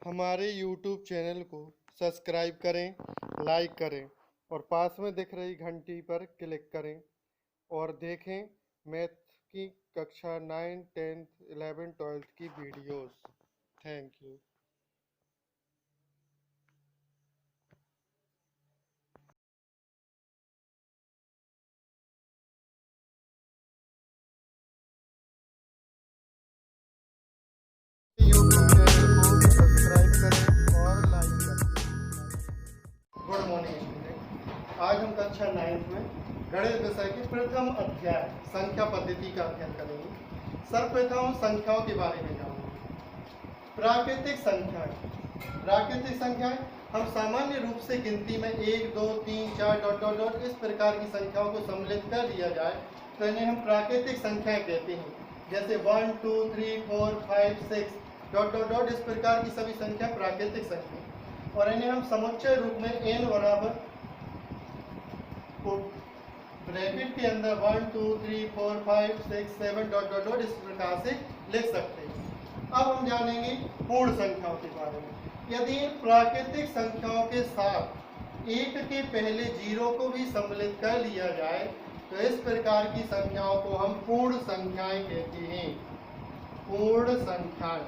हमारे YouTube channel को subscribe करें, लाइक करें और पास में दिख रही घंटी पर क्लिक करें और देखें मैथ की कक्षा 9, 10th, 11th, 12th की videos. Thank you. YouTube channel को सब्सक्राइब करें और लाइक करें। Good morning student. आज हम कक्षा 9th में गणित विषय के प्रथम अध्याय संख्या पद्धति का अध्ययन करेंगे। सर्वप्रथम संख्याओं के बारे में जानेंगे। प्राकृतिक संख्याएं हम सामान्य रूप से गिनती में 1, 2, 3, 4 डॉट डॉट डॉट इस प्रकार की संख्याओं को सम्मिलित कर लिया जाए तो इन्हें हम प्राकृतिक संख्याएं कहते हैं। जैसे 1, 2, 3, 4, 5, 6 डॉट डॉट डॉट इस प्रकार की सभी संख्या प्राकृतिक संख्या और इन्हें हम समुच्चय रूप में n बराबर ब्रैकेट के अंदर 1, 2, 3, 4, 5, 6, 7 डॉट डॉट डॉट इस प्रकार से लिख सकते हैं। अब हम जानेंगे पूर्ण संख्याओं के बारे में। यदि प्राकृतिक संख्याओं के साथ 1 के पहले 0 को भी सम्मिलित कर लिया जाए तो इस प्रकार की संख्याओं को हम पूर्ण संख्याएं कहते हैं। पूर्ण संख्याएं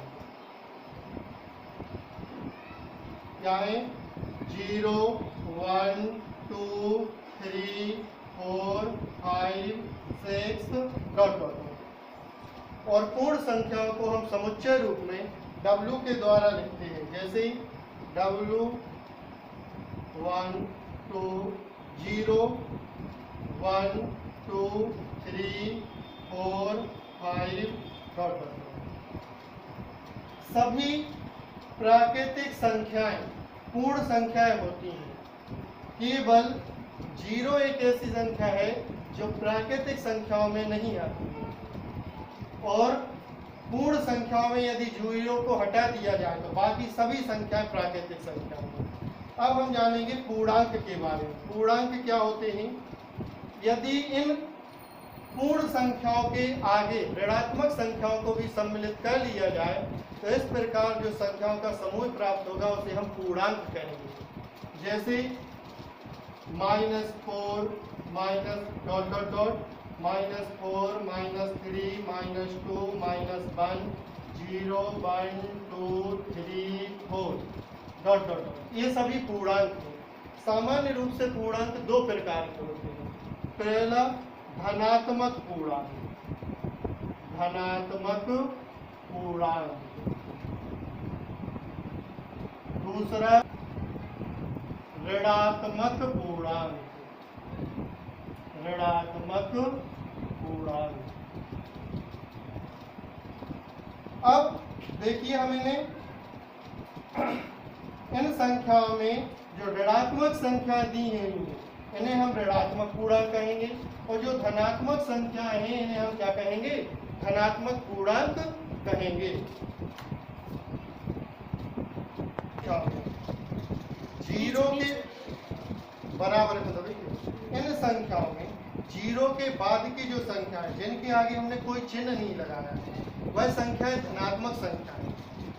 क्या है? 0, 1, 2, 3, 4, 5, 6 डॉट डॉट। और पूर्ण संख्याओं को हम समुच्चय रूप में W के द्वारा लिखते हैं। जैसे W 1, 2, 0, 1, 2, 3, 4, 5 डॉट डॉट। सभी प्राकृतिक संख्याएं पूर्ण संख्याएं होती हैं। केवल 0 एक ऐसी संख्या है जो प्राकृतिक संख्याओं में नहीं आती है। और पूर्ण संख्याओं में यदि 0 को हटा दिया जाए तो बाकी सभी संख्याएं प्राकृतिक संख्या हैं। अब हम जानेंगे पूर्णांक के बारे में। पूर्णांक क्या होते हैं? यदि इन पूर्ण संख्याओं के आगे ऋणात्मक संख्याओं को भी सम्मिलित कर लिया जाए तो इस प्रकार जो संख्याओं का समूह प्राप्त होगा उसे हम पूर्णांक कहेंगे। जैसे -4 dot dot dot -4 -3 -2 -1 0 1 2 3 4 dot dot dot. ये सभी पूर्णांक हैं। सामान्य रूप से पूर्णांक दो प्रकार के होते हैं। पहला धनात्मक पूर्णांक, दूसरा ऋणात्मक पूर्णांक। अब देखिए हमने इन संख्याओं में जो ऋणात्मक संख्या दी हैं इन्हें हम ऋणात्मक पूर्णांक कहेंगे और जो धनात्मक संख्याएं हैं इन्हें हम क्या कहेंगे? धनात्मक पूर्णांक कहेंगे। 0 के बराबर इन संख्याओं में 0 के बाद की जो संख्या है जिनके आगे हमने कोई चिन्ह नहीं लगाया है वह संख्या है धनात्मक संख्या है।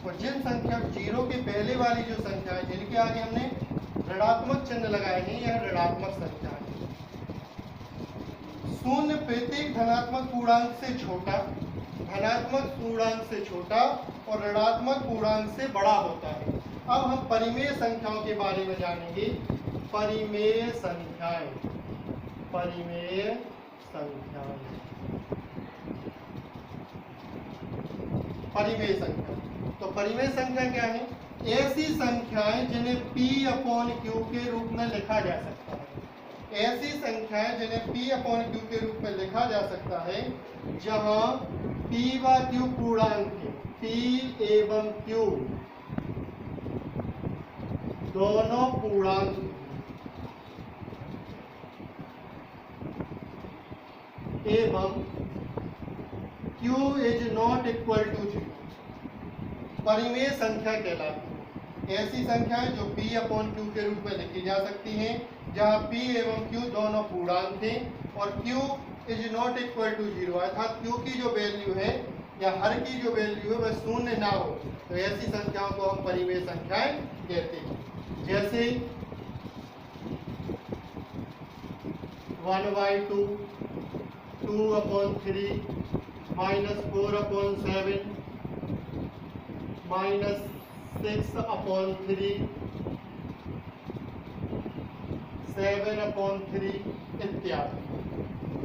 और जिन संख्या 0 के पहले वाली जो संख्या है जिनके आगे हमने ऋणात्मक चिन्ह लगाए हैं यह ऋणात्मक संख्या है। 0 प्रत्येक धनात्मक पूर्णांक से छोटा, धनात्मक पूर्णांक से छोटा और ऋणात्मक पूर्णांक से बड़ा होता है। अब हम परिमेय संख्याओं के बारे में जानेंगे। परिमेय संख्या तो परिमेय संख्या क्या है? ऐसी संख्याएं जिन्हें P/Q के रूप में लिखा जा सकता है। ऐसी संख्याएं जिन्हें P/Q के रूप में लिखा जा सकता है जहां P व Q पूर्णांक है। P एवं Q दोनों पूर्णांक एवं Q is not equal to 0 परिमेय संख्या कहलाती है। ऐसी संख्याएं जो P/Q के रूप में लिखी जा सकती हैं जहां P एवं Q दोनों पूर्णांक हैं और Q is not equal to 0 अर्थात Q की जो वैल्यू है या हर की जो वैल्यू है वह शून्य ना हो, तो ऐसी संख्याओं को हम परिमेय संख्याएं कहते हैं। जैसे 1/2, 2/3, -4/7, -6/3, 7/3 इत्यादि।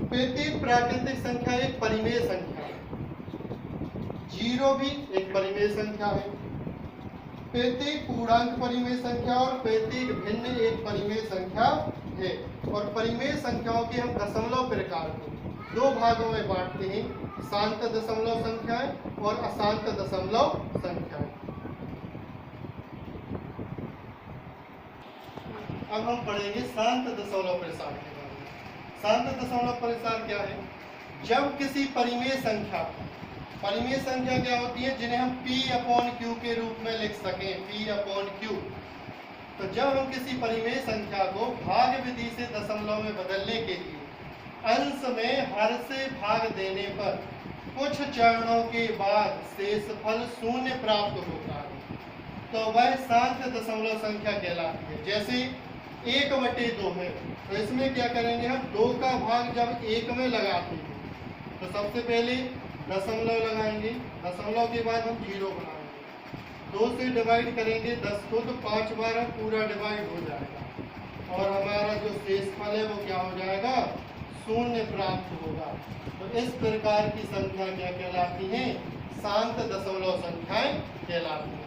प्रत्येक प्राकृतिक संख्या एक परिमेय संख्या है। 0 भी एक परिमेय संख्या है। प्रत्येक पूर्णांक परिमेय संख्या और प्रत्येक भिन्न एक परिमेय संख्या है। और परिमेय संख्याओं के हम दशमलव प्रकार को दो भागों में बांटते हैं, शांत दशमलव संख्याएं और अशांत दशमलव संख्याएं। अब हम पढ़ेंगे शांत दशमलव प्रसार के बारे में। शांत दशमलव प्रसार क्या है? जब किसी परिमेय संख्या क्या होती है जिन्हें हम P/Q के रूप में लिख सकें, P/Q। तो जब हम किसी परिमेय संख्या को भाग विधि से दशमलव में बदलने के लिए अंश में हर से भाग देने पर कुछ चरणों के बाद शेषफल शून्य प्राप्त होता है, तो वह शांत दशमलव संख्या कहलाती है। जैसे 1/2 है, तो इसमें क्या करेंगे हम 2 का भाग जब 1 में लगाते हैं तो सबसे पहले दशमलव लगाएंगे, दशमलव के बाद हम 0 बनाएंगे, 2 से डिवाइड करेंगे 10 को तो 5 बार पूरा डिवाइड हो जाएगा और हमारा जो शेषफल है वो क्या हो जाएगा? शून्य प्राप्त होगा। तो इस प्रकार की संख्या क्या कहलाती है? शांत दशमलव संख्याएं कहलाती हैं।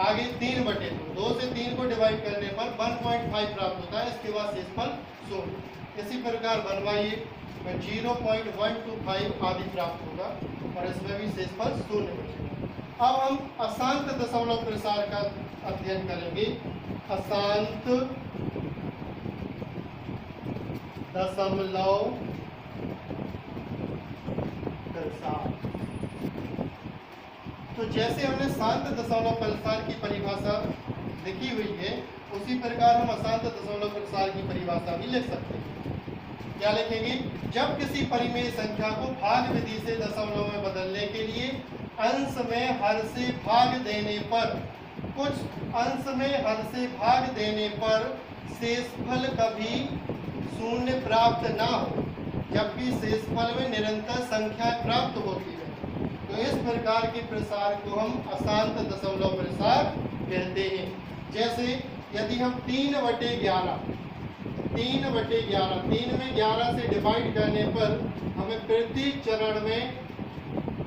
आगे 3/2, 2 से 3 को डिवाइड करने पर 1.5 प्राप्त होता है, इसके बाद शेषफल शून्य। इसी प्रकार बनवाइए, 0.125 आदि प्राप्त होगा और इसमें भी शेषफल शून्य बचेगा। अब हम अशांत दशमलव प्रसार का अध्ययन करेंगे। अशांत दशमलव प्रसार। तो जैसे हमने शांत दशमलव प्रसार की परिभाषा लिखी हुई है, उसी प्रकार हम अशांत दशमलव प्रसार की परिभाषा भी लिख सकते हैं। क्या लिखेंगे? जब किसी परिमेय संख्या को भाग विधि से दशमलव में बदलने के लिए अंश में हर से भाग देने पर शेषफल कभी शून्य प्राप्त ना हो, जबकि शेषफल में निरंतर संख्या प्राप्त होती है, तो इस प्रकार के प्रसार को हम अशांत दशमलव प्रसार कहते हैं। जैसे यदि हम 3/11, 3 में 11 से डिवाइड करने पर हमें प्रत्येक चरण में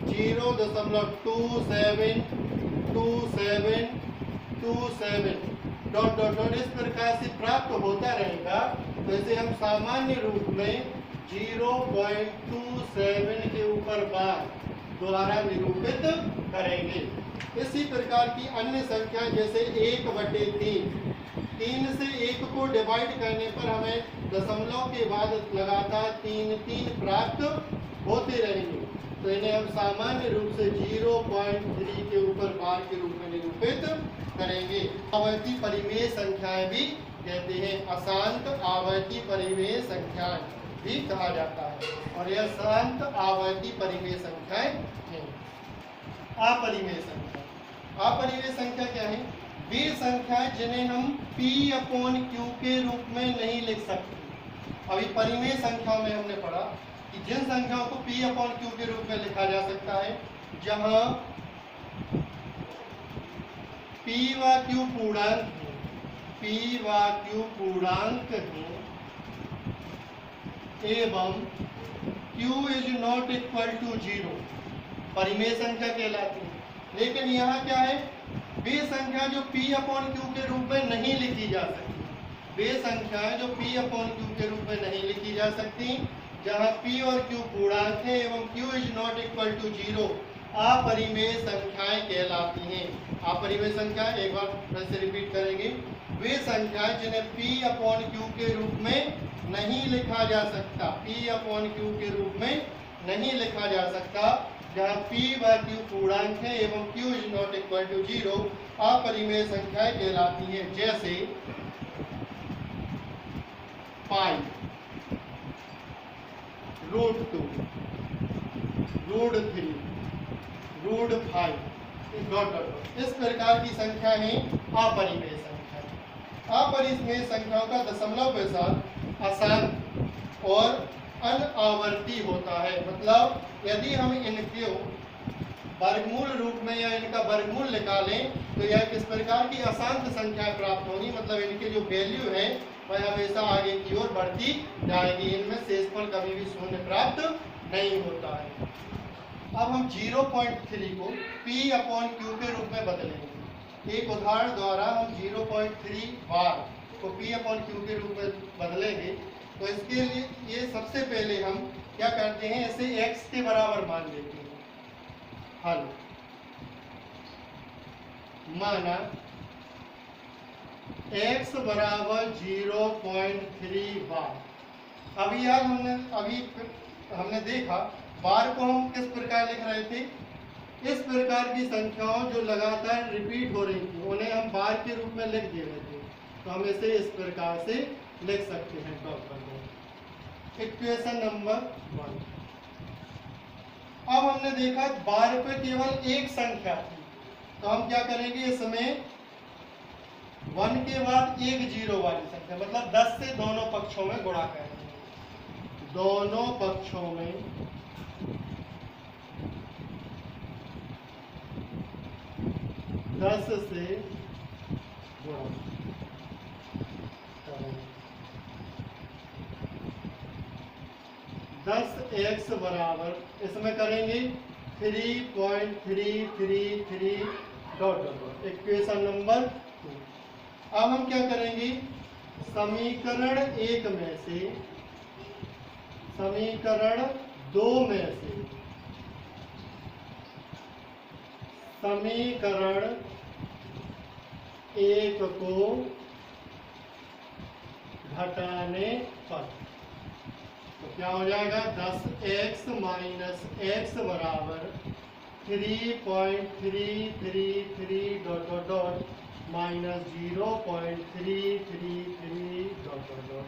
0.2727 इस प्रकार से प्राप्त होता रहेगा। तो इसे हम सामान्य रूप में 0.27 के ऊपर बार द्वारा निरूपित करेंगे। इसी प्रकार की अन्य संख्या जैसे 1/3, 3 से 1 को डिवाइड करने पर हमें दशमलव के बाद लगातार 3 प्राप्त होते रहेंगे, तो इन्हें हम सामान्य रूप से 0.3 के ऊपर बार के रूप में निरूपित करेंगे। आवर्ती परिमेय संख्याएं भी कहते हैं, अशांत आवर्ती परिमेय संख्याएं भी कहा जाता है, और यह शांत आवर्ती परिमेय संख्याएं हैं। अपरिमेय संख्या क्या है? वे संख्याएं जिन्हें हम P/Q के रूप में नहीं लिख सकते। अभी परिमेय संख्याओं में हमने पढ़ा कि जिन संख्याओं को P/Q के रूप में लिखा जा सकता है, जहां P व Q पूर्णांक है एवं Q is not equal to 0, परिमेय संख्या कहलाती है। लेकिन यहाँ क्या है? वे संख्या जो P/Q के रूप में नहीं लिखी जा सकती, वे संख्याएं जो P/Q के रूप में नहीं लिखी जा सकती, जहां P और Q पूर्णांक है एवं Q is not equal to 0, अपरिमेय संख्याएं कहलाती हैं। अपरिमेय संख्या एक बार फिर से रिपीट करेंगे। वे संख्याएं जिन्हें P/Q के रूप में नहीं लिखा जा सकता, P/Q के रूप में नहीं लिखा जा सकता, जहाँ P व Q पूर्णांक है एवं Q is not equal to 0, अपरिमेय संख्याएं कहलाती हैं। जैसे pi, √2, √3, root 5 dot dot dot. इस प्रकार की संख्या है अपरिमेय संख्या। अपरिमेय संख्याओं का दशमलव के साथ अशांत और अनावर्ती होता है। मतलब यदि हम इनके वर्गमूल रूप में या इनका वर्गमूल निकालें तो यह किस प्रकार की अशांत संख्या प्राप्त होगी। मतलब इनके जो वैल्यू है वह हमेशा आगे की ओर बढ़ती जाएगी। इनमें शेषफल कभी भी शून्य प्राप्त नहीं होता है। अब हम 0.3 को P/Q के रूप में बदलेंगे। एक उदाहरण द्वारा हम 0.3 बार को P/Q के रूप में बदलेंगे। तो इसके लिए ये सबसे पहले हम क्या करते हैं, इसे x के बराबर मान लेते हैं। हल माना x बराबर 0.3 बार। अभी यार हमने देखा बार को हम किस प्रकार लिख रहे थे। इस प्रकार की संख्याओं जो लगातार रिपीट हो रही थी उन्हें हम बार के रूप में लिख दे रहे थे। तो हम इसे इस प्रकार से लिख सकते हैं। Equation number 1। अब हमने देखा बार पे केवल एक संख्या थी, तो हम क्या करेंगे, इसमें 1 के बाद एक 0 वाली संख्या मतलब 10 से दोनों पक्षों में गुणा करेंगे। दोनों पक्षों में 10 से गुणा करेंगे। 10x बराबर इसमें करेंगे 3.333 डॉट डॉट। Equation number 2। अब हम क्या करेंगे, समीकरण 1 में से समीकरण 2 में से समीकरण 1 को घटाने पर तो क्या हो जाएगा, 10x माइनस x बराबर 3.333 dot dot dot minus 0.333 dot dot dot.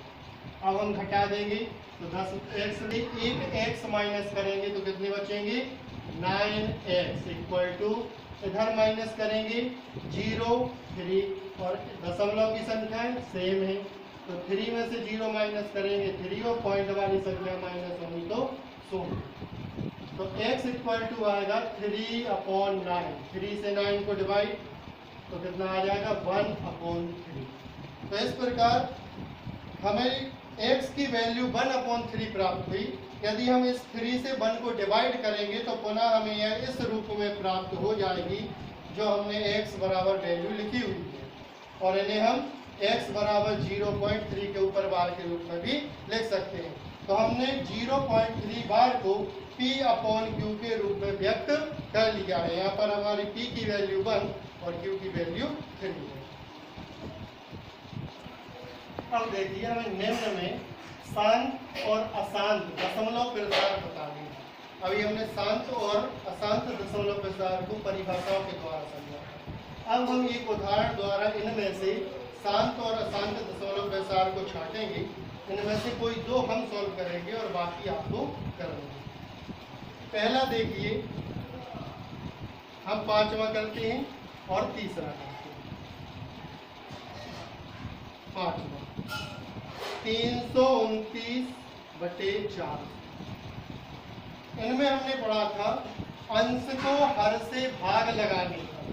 अब हम घटा देंगे तो 10x में एक x माइनस करेंगे तो कितने बचेंगे, 9x इक्वल टू इधर माइनस करेंगे 0 3 और दशमलव की संख्या सेम है तो 3 में से 0 माइनस करेंगे 3 और पॉइंट वाली संख्या माइनस होगी तो 0। तो x इक्वल टू आएगा 3/9। 3 से 9 को डिवाइड तो कितना आ जाएगा 1/3। तो इस प्रकार हमें x की वैल्यू 1/3 प्राप्त हुई। यदि हम इस 3 से 1 को डिवाइड करेंगे तो पुनः हमें यह इस रूप में प्राप्त हो जाएगी जो हमने x बराबर वैल्यू लिखी हुई है। और इन्हें हम x बराबर 0.3 के ऊपर बार के रूप में भी लिख सकते हैं। तो हमने 0.3 बार को P/Q के रूप में व्यक्त कर लिया है। यहाँ पर हमारी P की वैल्यू 1 और Q की वैल्यू 3 है। अब देखिए हमें निम्न में शांत और अशांत दशमलव प्रसार बता दें। अभी हमने शांत और अशांत दशमलव प्रसार को परिभाषाओं के द्वारा समझा। अब हम एक उदाहरण द्वारा इनमें से शांत और अशांत दशमलव प्रसार को छांटेंगे। इनमें से कोई 2 हम सॉल्व करेंगे और बाकी आप लोग करेंगे। पहला देखिए, हम 5वां करते हैं और तीसरा करते हैं। 5वां 329/4। इनमें हमने पढ़ा था अंश को हर से भाग लगाने पर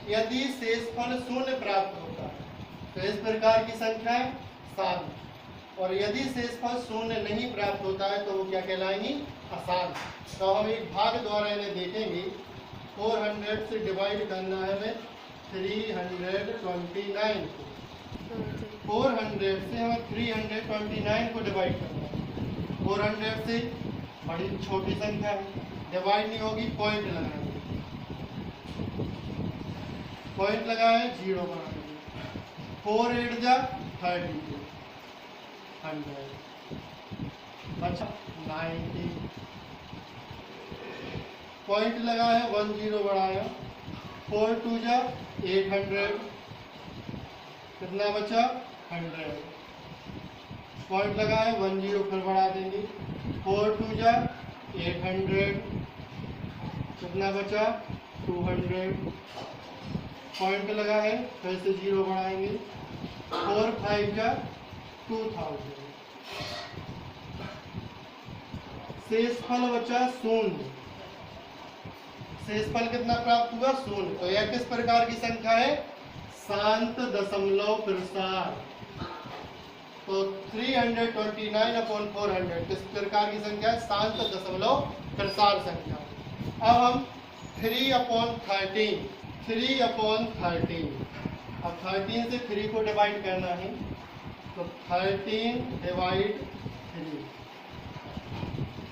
यदि शेषफल 0 प्राप्त होता है तो इस प्रकार की संख्या है शांत, और यदि शेषफल 0 नहीं प्राप्त होता है तो वो क्या कहलाएंगी, अशांत। तो हम एक भाग द्वारा इन्हें देखेंगे। 400 से डिवाइड करना है हमें 329 को। 400 से हमें 329 को डिवाइड करना है। 400 से बड़ी छोटी संख्या है, डिवाइड नहीं होगी, पॉइंट लगाएंगे। पॉइंट लगाए 0 बना देंगे। 4 8 जा 32 100 अच्छा 90। पॉइंट लगा है 10 बढ़ाया 4 2 जा 800 कितना बचा 100। पॉइंट लगा है 10 फिर बढ़ा देंगे 4 2 जा 800 कितना बचा 200 पॉइंट लगा है, फिर से 0 बढ़ाएंगे 4 5 जा 2000। शेषफल बचा 0। शेषफल कितना प्राप्त हुआ 0। तो यह किस प्रकार की संख्या है, शांत दशमलव प्रसार। तो 329/400 किस प्रकार की संख्या है, शांत दशमलव प्रसार संख्या। अब हम 3/13 अब 13 से 3 को डिवाइड करना है, तो 13 डिवाइड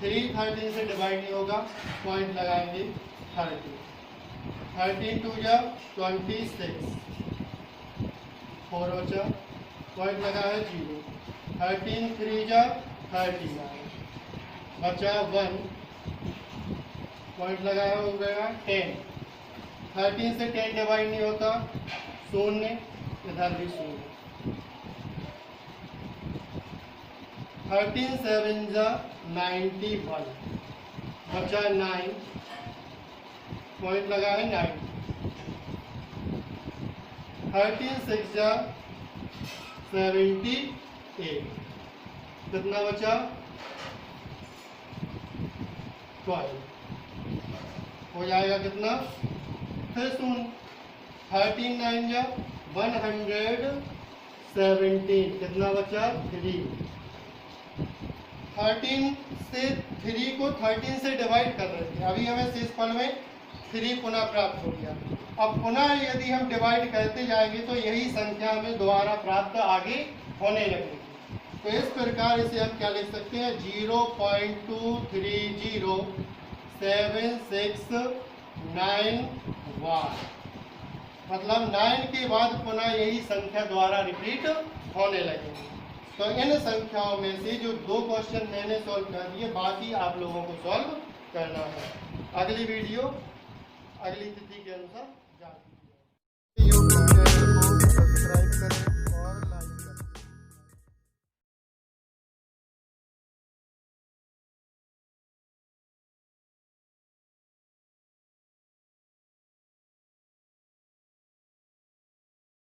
3 13 से डिवाइड नहीं होगा, पॉइंट लगाएंगे 30 13 2 जा 26 4 बचा, पॉइंट लगा है 0 13 3 जा 39 बचा 1 पॉइंट लगा है हो गया 10 13 से 10 डिवाइड नहीं होता, शून्य इधर भी शून्य 13 7 जा 91 बचा 9 पॉइंट लगा है 9 13 6 जा 78 कितना बचा 12 हो जाएगा कितना, फिर शून्य 13 9 जा 117 कितना बचा 3 13 से 3 को 13 से डिवाइड कर रहे थे, अभी हमें शेषफल में 3 पुनः प्राप्त हो गया। अब पुनः यदि हम डिवाइड करते जाएंगे तो यही संख्या हमें दोबारा प्राप्त आगे होने लगेगी। तो इस प्रकार इसे हम क्या लिख सकते हैं, 0.2307691 मतलब 9 के बाद पुनः यही संख्या द्वारा रिपीट होने लगेगी। तो इन संख्याओं में से जो 2 क्वेश्चन मैंने सॉल्व कर दिए, बाकी आप लोगों को सॉल्व करना है। अगली वीडियो अगली तिथि के अनुसार